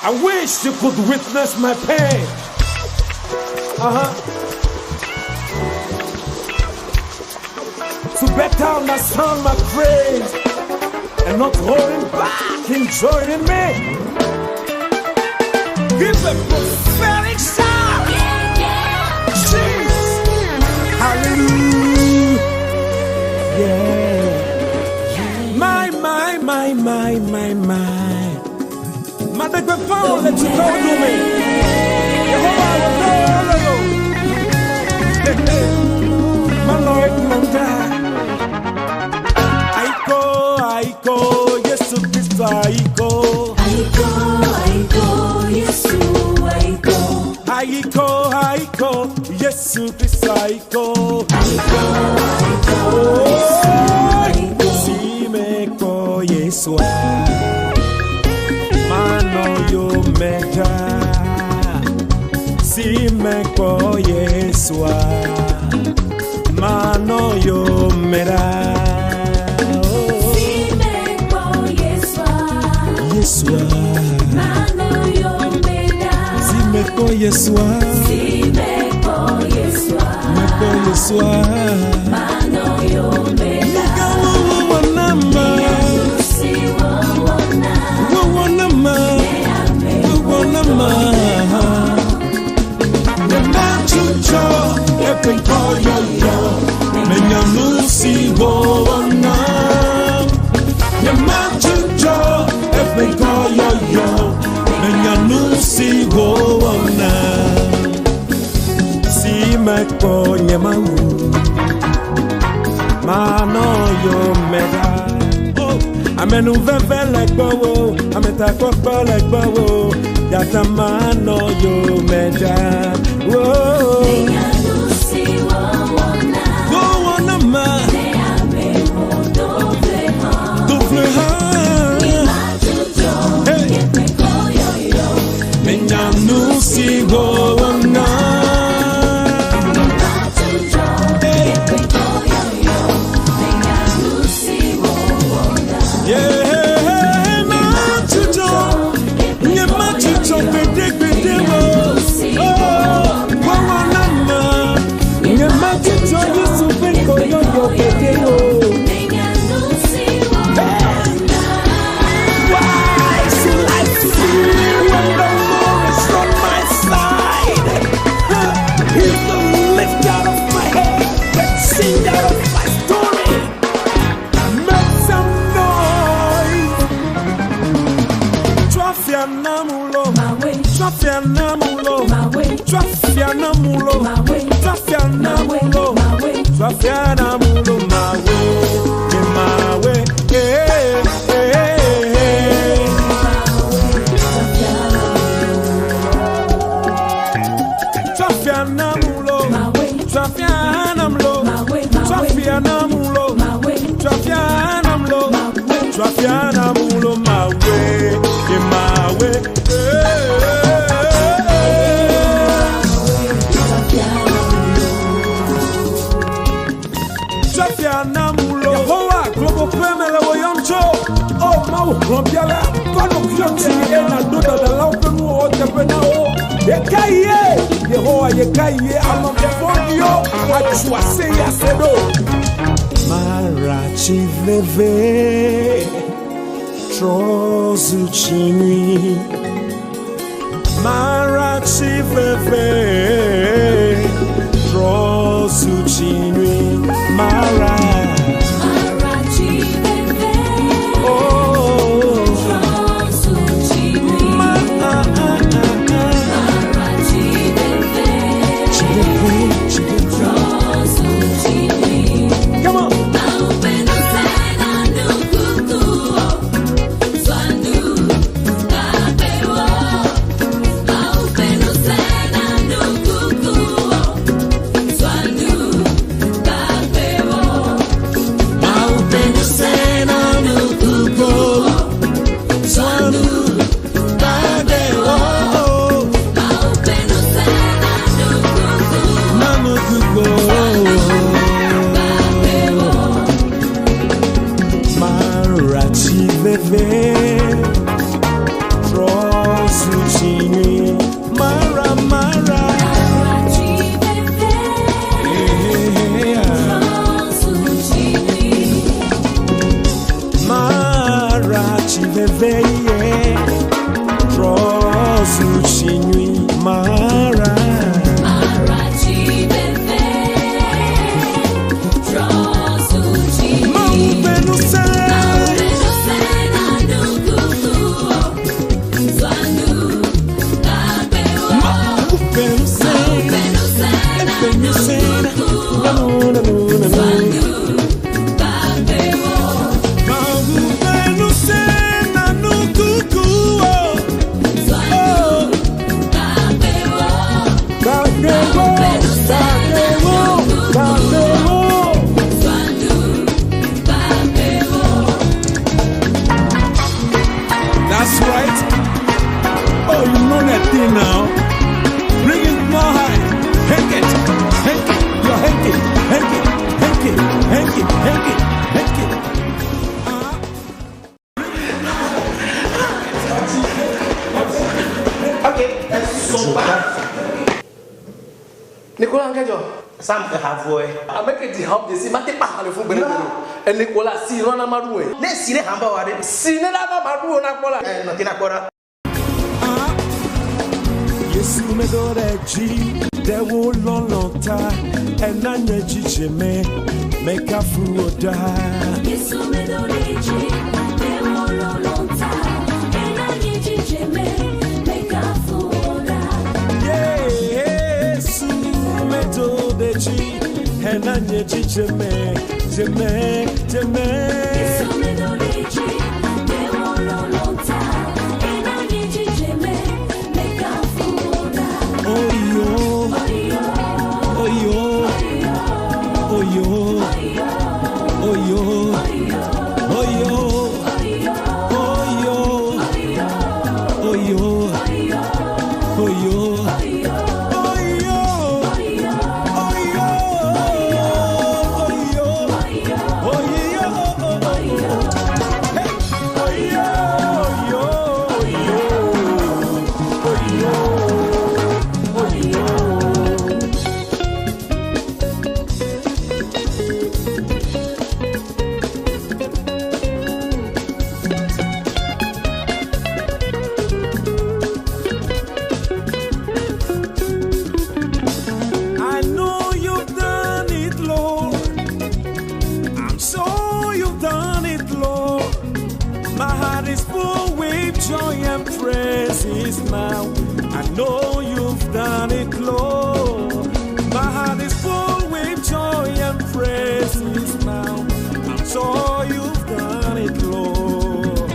I wish you could witness my pain. To better understand my praise and not holding back in joining me. Give a prophetic sound. Jesus. Hallelujah. Yeah. My. Mother, go phone, let you go to me. Jehovah will go all alone. My Lord, Aiko, Yesu Christo, Aiko, Yesu, Aiko, Yesu Christo, Aiko, Simeko, Yesu, Mano yo mega, Simeko, Yesu, Mano yo mera. Simeko Yesua, Mano yo mega, Wanama, Nemachucho, Epenkoyo, Menyamusi Wana, Nemachucho, Epenkoyo, Menyamusi Wana, Simeko Nyamau, Mano yo mega. Amenu veve like bowo, ameta kwakwa like bowo, yata mano yo mega. Whoa. Go on a man. Double hey. Menyanusi go on na. Marachi veve trozuchini Marachi veve trozuchini Marachi veve oh trozuchini Marachi veve trozuchini. Come on. veille, Rosu chinui mara. That's right. Oh, you know that thing now. Bring it more high. Hank it. Hank it. Yo, hank it. Hank it. Hank it. Hank it. Hank it. Hank it. Okay, that's so bad. Nicolas Angajo. Sam ke havoe. I make it help this. I take part of the football. And Nicolas, see, run a maru. Let's see the hamba wade. See, never maru na kola. No tina kora. Yes, me do that G. There will long time. And I need you make a fool die. Yes, me do that G. There will long time. And I need you make a fool die. Yes, me do that G. And I need you Yes, me do that G. There will long time. And I need you make a fool die. Oh yo, oh yo, oh yo, oh yo, oh yo, oh yo, oh yo. Joy and praises now. I know you've done it, Lord. My heart is full with joy and praises now. I'm sure you've done it, Lord.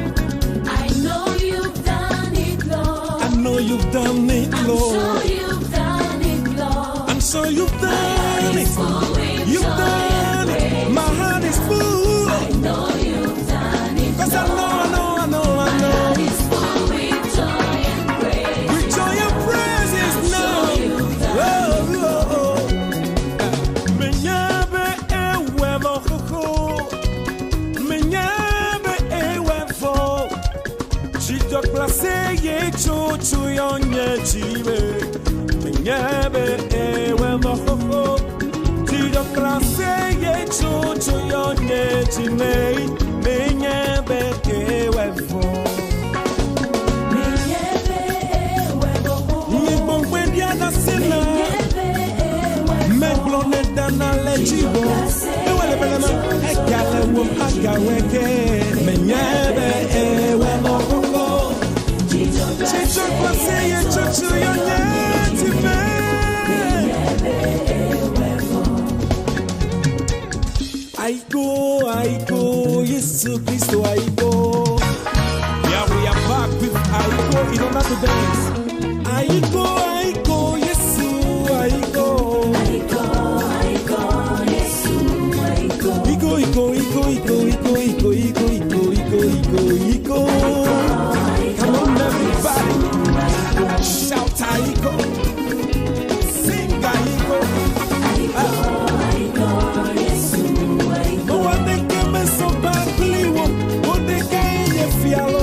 I know you've done it, Lord. I know you've done it, Lord. I'm sure you've done it, Lord. I'm sure you've done it. You've done it. My heart is full. I know you've done it, 'cause I know. To your chive, menyebe ewe moho. To your class, to your chime, menyebe ewe fo. Menyebe ewe moho. Ni bonwe diana sina. Meglone dana lechibo. Ewe lebelema, ekale wo agaweke. Menyebe ewe moho. I go, Yesu Christo, I go. Yeah, we are back with I go in another dance. I go, Yesu, I go. Yesu, I go. Ego. Come on, everybody. Shout, I go. Sing, I go. Yesu, I go. No one they give me so badly. What they can you feel?